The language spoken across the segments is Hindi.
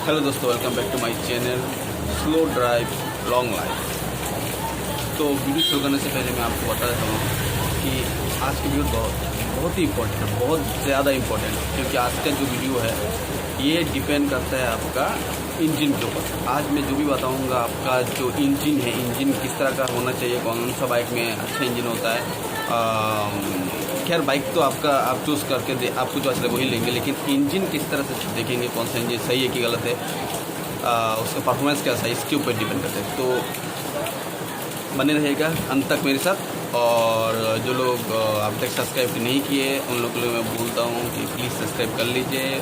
हेलो दोस्तों, welcome back to my channel slow drive long life. तो वीडियो शुरू करने से पहले मैं आपको बता देता हूँ कि आज की वीडियो बहुत ही इम्पोर्टेंट है, बहुत ज़्यादा इम्पोर्टेंट है, क्योंकि आज का जो वीडियो है ये डिपेंड करता है आपका इंजन के ऊपर। आज मैं जो भी बताऊँगा, आपका जो इंजन है, इंजन किस तरह का होना चाहिए, कौन सा बाइक में अच्छा इंजन होता है। खैर बाइक तो आपका आप चूज़ करके आपको जो अच्छा लगे वही लेंगे, लेकिन इंजन किस तरह से देखेंगे, कौन सा इंजन सही है कि गलत है, उसका परफॉर्मेंस कैसा है, इसके ऊपर डिपेंड करते हैं। तो बने रहेगा अंत तक मेरे साथ। और जो लोग अब तक सब्सक्राइब नहीं किए उन लोगों को मैं बोलता हूँ कि प्लीज़ सब्सक्राइब कर लीजिए।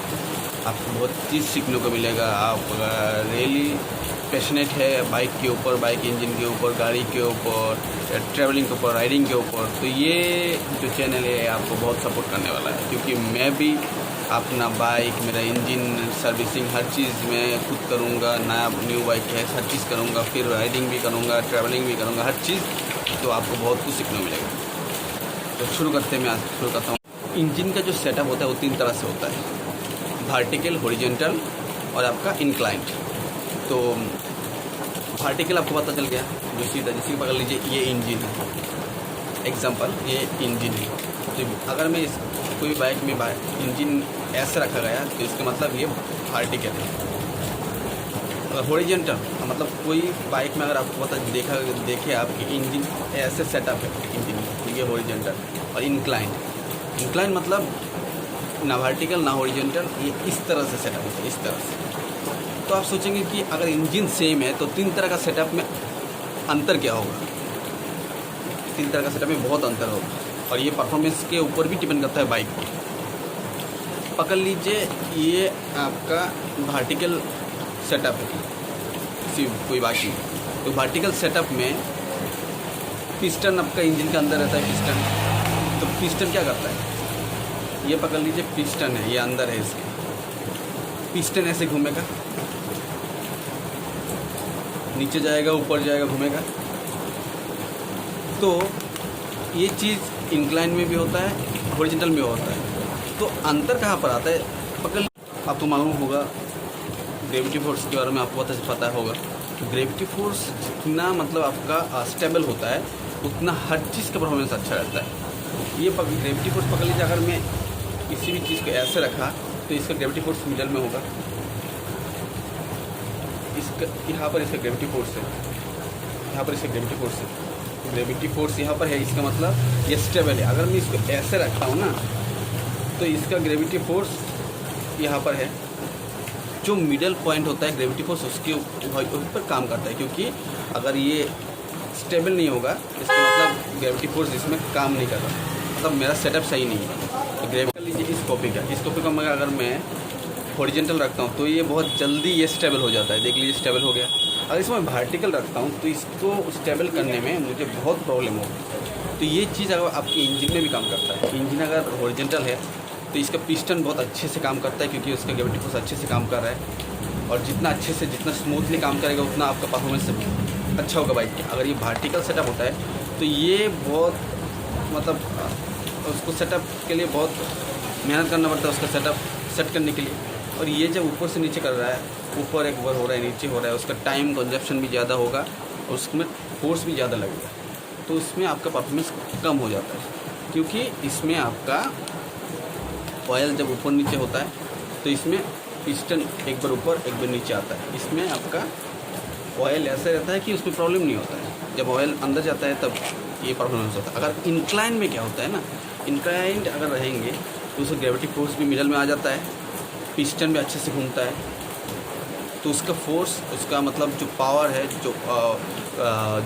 आपको बहुत चीज़ सीखने को मिलेगा। आप रियली पैशनेट है बाइक के ऊपर, बाइक इंजन के ऊपर, गाड़ी के ऊपर, ट्रैवलिंग के ऊपर, राइडिंग के ऊपर, तो ये जो चैनल है आपको बहुत सपोर्ट करने वाला है, क्योंकि मैं भी अपना बाइक, मेरा इंजन सर्विसिंग हर चीज़ मैं खुद करूँगा। नया न्यू बाइक है, हर चीज़ करूँगा, फिर राइडिंग भी करूँगा, ट्रैवलिंग भी करूँगा, हर चीज़। तो आपको बहुत कुछ सीखने को मिलेगा। तो शुरू करते हैं, मैं आज शुरू करता हूँ। इंजन का जो सेटअप होता है वो 3 तरह से होता है: वर्टिकल, हॉरिजॉन्टल और आपका इंक्लाइंड। तो वर्टिकल आपको पता चल गया, जो सीधा, जैसे पकड़ लीजिए ये इंजन है, एग्जांपल ये इंजन है। तो अगर मैं इस कोई बाइक में इंजन ऐसे रखा गया तो इसका मतलब ये वर्टिकल है। अगर हॉरिजॉन्टल मतलब कोई बाइक में अगर आपको पता देखे आपकी इंजन ऐसे सेटअप है इंजन, तो ये हॉरिजॉन्टल। और इंक्लाइंड मतलब ना वर्टिकल ना हॉरिजॉन्टल, ये इस तरह से सेटअप होता है, इस तरह से। तो आप सोचेंगे कि अगर इंजन सेम है तो 3 तरह का सेटअप में अंतर क्या होगा। 3 तरह का सेटअप में बहुत अंतर होगा, और ये परफॉर्मेंस के ऊपर भी डिपेंड करता है बाइक को। पकड़ लीजिए ये आपका वर्टिकल सेटअप है किसी कोई बाइक में। तो वर्टिकल सेटअप में पिस्टन आपका इंजन के अंदर रहता है, पिस्टन। तो पिस्टन क्या करता है, ये पकड़ लीजिए पिस्टन है, ये अंदर है इसके। पिस्टन ऐसे घूमेगा, नीचे जाएगा, ऊपर जाएगा, घूमेगा। तो ये चीज़ इंक्लाइन में भी होता है, हॉरिजॉन्टल में होता है। तो अंतर कहाँ पर आता है, पकड़ आपको मालूम होगा ग्रेविटी फोर्स के बारे में आपको पता होगा। ग्रेविटी फोर्स जितना मतलब आपका स्टेबल होता है उतना हर चीज़ का परफॉर्मेंस अच्छा रहता है। ये ग्रेविटी फोर्स पकड़ लीजिए, अगर मैं किसी भी चीज़ को ऐसे रखा तो इसका ग्रेविटी फोर्स मिडल में होगा, इसका यहाँ पर इसका ग्रेविटी फोर्स है, यहाँ पर इसका ग्रेविटी फोर्स है। ग्रेविटी फोर्स यहाँ पर है, इसका मतलब ये स्टेबल है। अगर मैं इसको ऐसे रखता हूँ ना तो इसका ग्रेविटी फोर्स यहाँ पर है। जो मिडल पॉइंट होता है ग्रेविटी फोर्स उसके ऊपर काम करता है, क्योंकि अगर ये स्टेबल नहीं होगा इसका मतलब ग्रेविटी फोर्स इसमें काम नहीं कर रहा, मतलब मेरा सेटअप सही नहीं है। तो ग्रेविटी लीजिए इस कॉपी का मगर अगर मैं हॉरिजॉन्टल रखता हूँ तो ये बहुत जल्दी ये स्टेबल हो जाता है। देख लीजिए स्टेबल हो गया। अगर इसमें वर्टिकल रखता हूँ तो इसको स्टेबल करने में मुझे बहुत प्रॉब्लम होगी। तो ये चीज़ अगर आपके इंजन में भी काम करता है। इंजन अगर हॉरिजॉन्टल है तो इसका पिस्टन बहुत अच्छे से काम करता है, क्योंकि उसका ग्रेविटी फोर्स अच्छे से काम कर रहा है। और जितना अच्छे से, जितना स्मूथली काम करेगा उतना आपका परफॉर्मेंस अच्छा होगा बाइक का। अगर ये वर्टिकल सेटअप होता है तो ये बहुत मतलब उसको सेटअप के लिए बहुत मेहनत करना पड़ता है, उसका सेटअप सेट करने के लिए। और ये जब ऊपर से नीचे कर रहा है, ऊपर एक बार हो रहा है, नीचे हो रहा है, उसका टाइम कंजप्शन भी ज़्यादा होगा और उसमें फोर्स भी ज़्यादा लगेगा। तो उसमें आपका परफॉर्मेंस कम हो जाता है, क्योंकि इसमें आपका ऑयल जब ऊपर नीचे होता है तो इसमें पिस्टन एक बार ऊपर एक बार नीचे आता है। इसमें आपका ऑयल ऐसा रहता है कि उसमें प्रॉब्लम नहीं होता है। जब ऑयल अंदर जाता है तब ये परफॉर्मेंस होता है। अगर इंक्लाइन में क्या होता है ना, इंक्लाइंड अगर रहेंगे तो उसका ग्रेविटी फोर्स भी मिडल में आ जाता है, पिस्टन भी अच्छे से घूमता है, तो उसका फोर्स, उसका मतलब जो पावर है,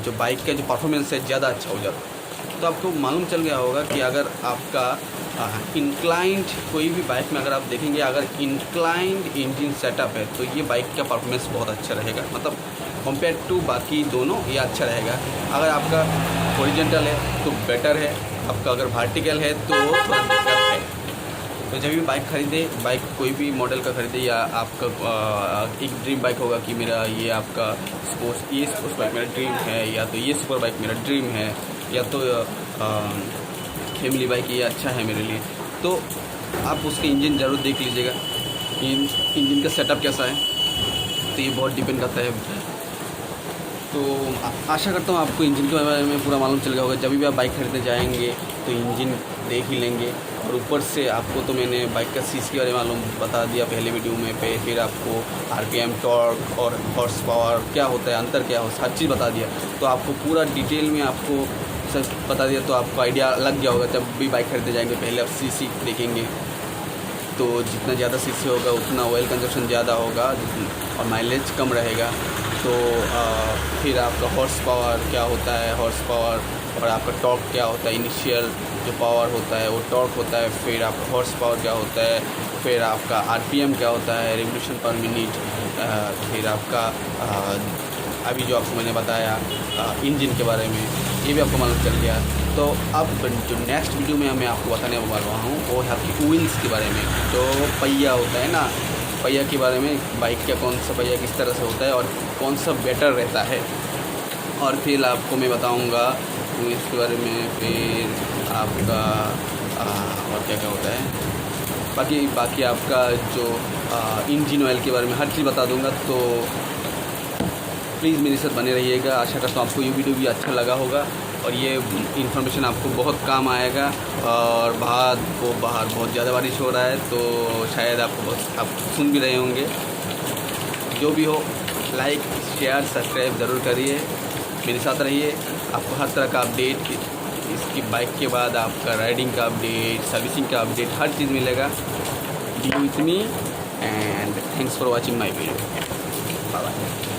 जो बाइक का जो परफॉर्मेंस है ज़्यादा अच्छा हो जाता है। तो आपको मालूम चल गया होगा कि अगर आपका इंक्लाइंड कोई भी बाइक में अगर आप देखेंगे, अगर इंक्लाइंड इंजन सेटअप है तो ये बाइक का परफॉर्मेंस बहुत अच्छा रहेगा, मतलब कंपेयर टू बाकी दोनों ये अच्छा रहेगा। अगर आपका हॉरिजॉन्टल है तो बेटर है, आपका अगर वर्टिकल है तो थोड़ा दिक्कत है। तो जब भी बाइक खरीदे, बाइक कोई भी मॉडल का खरीदे, या आपका एक ड्रीम बाइक होगा कि मेरा ये आपका ये स्पोर्ट्स बाइक मेरा ड्रीम है, या तो ये सुपर बाइक मेरा ड्रीम है, या तो फैमिली बाइक ये अच्छा है मेरे लिए, तो आप उसका इंजन ज़रूर देख लीजिएगा कि इंजन का सेटअप कैसा है। तो ये बहुत डिपेंड करता है। तो आशा करता हूँ आपको इंजन के बारे में पूरा मालूम चल गया होगा। जब भी आप बाइक खरीदने जाएंगे तो इंजन देख ही लेंगे। और ऊपर से आपको तो मैंने बाइक का सीसी के बारे में मालूम बता दिया पहले वीडियो में पे, फिर आपको आरपीएम, टॉर्क और हॉर्स पावर क्या होता है, अंतर क्या हो, हर चीज़ बता दिया। तो आपको पूरा डिटेल में आपको सब बता दिया, तो आपको आइडिया लग गया होगा। जब भी बाइक खरीदने जाएंगे पहले आप सीसी देखेंगे, तो जितना ज़्यादा सीसी होगा उतना ऑयल कंजप्शन ज़्यादा होगा और माइलेज कम रहेगा। तो फिर आपका हॉर्स पावर क्या होता है, हॉर्स पावर, और आपका टॉर्क क्या होता है, इनिशियल जो पावर होता है वो टॉर्क होता है। फिर आपका हॉर्स पावर क्या होता है, फिर आपका आरपीएम क्या होता है, रिवोल्यूशन पर मिनट। फिर आपका अभी जो आपको मैंने बताया इंजन के बारे में, ये भी आपको मालूम चल गया। तो अब जो नेक्स्ट वीडियो में मैं आपको बताने वाला हूँ वो है आपकी व्हील्स के बारे में। जो पहिया होता है ना, पहिया के बारे में, बाइक का कौन सा पहिया किस तरह से होता है और कौन सा बेटर रहता है। और फिर आपको मैं बताऊंगा व्हील्स के बारे में, फिर आपका और क्या क्या होता है, बाकी आपका जो इंजन ऑयल के बारे में हर चीज़ बता दूंगा। तो प्लीज़ मेरे साथ बने रहिएगा। आशा करता हूँ आपको ये वीडियो भी अच्छा लगा होगा और ये इन्फॉर्मेशन आपको बहुत काम आएगा। और बाहर बहुत ज़्यादा बारिश हो रहा है, तो शायद आप सुन भी रहे होंगे। जो भी हो, लाइक, शेयर, सब्सक्राइब ज़रूर करिए, मेरे साथ रहिए। आपको हर तरह का अपडेट, इसकी बाइक के बाद आपका राइडिंग का अपडेट, सर्विसिंग का अपडेट, हर चीज़ मिलेगा। Be with me and thanks for watching my video. Bye bye.